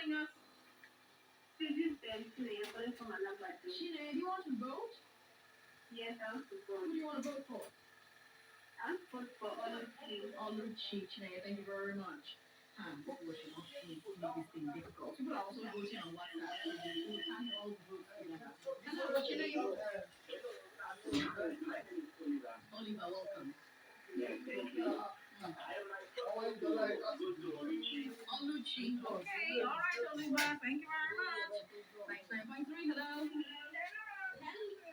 Shine, do you want to vote? Yes, I want to vote. Who do you want to vote for? I want to vote for Oluchi. Shine, thank you very much. People should not make this thing difficult. People are also voting on WhatsApp. We can't all vote together. Hello, what's your name? Oliver, welcome. Oluchi. Okay, all right, Oliver. Thank you very much. 99.3, hello.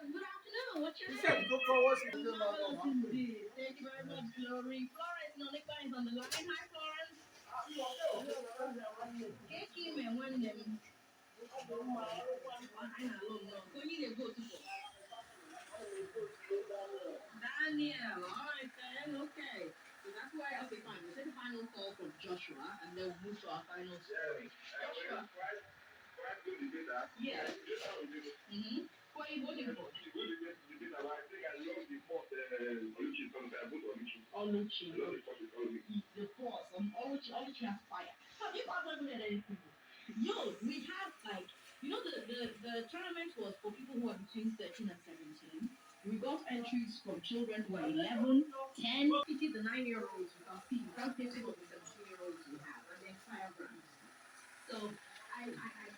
Good afternoon. What's your name? Thank you very much, Glory. Florence Nolipa is on the line. Hi, Florence. Keki me one them. Daniel, all right then, okay. So that's why, okay, fine. We said the final call from Joshua, and then we'll move to our final story. Joshua. Yes. Mm-hmm. Who are you voting for? Oluchi. The boss. Oluchi has fire. Have you ever met any people? Yo, we have like, the tournament was for people who are between 13 and 17. We got entries from children who are 11, 10. It is the 9-year-olds you can see. You can't say some of the 17-year-olds we have, and the entire brand. So I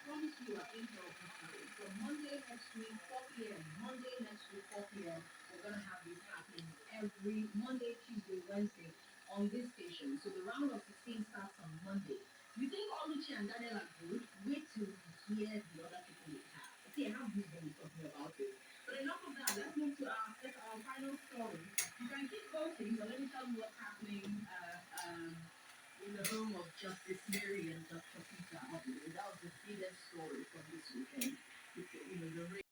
promise you are in here from Monday next week, 4 p.m. Monday next week, 4 p.m. We're gonna have this happening every Monday, Tuesday, Wednesday on this station. So the round of 16 starts on Monday. You think Oluchi and Daniel are good? Wait till you hear the other people we have. Okay, I have goosebumps talking about it. But enough of that. Let's move to our final story. You can keep voting, but let me tell you what's happening in the home of Justice Mary and Dr. Peter. That was the biggest story from this weekend.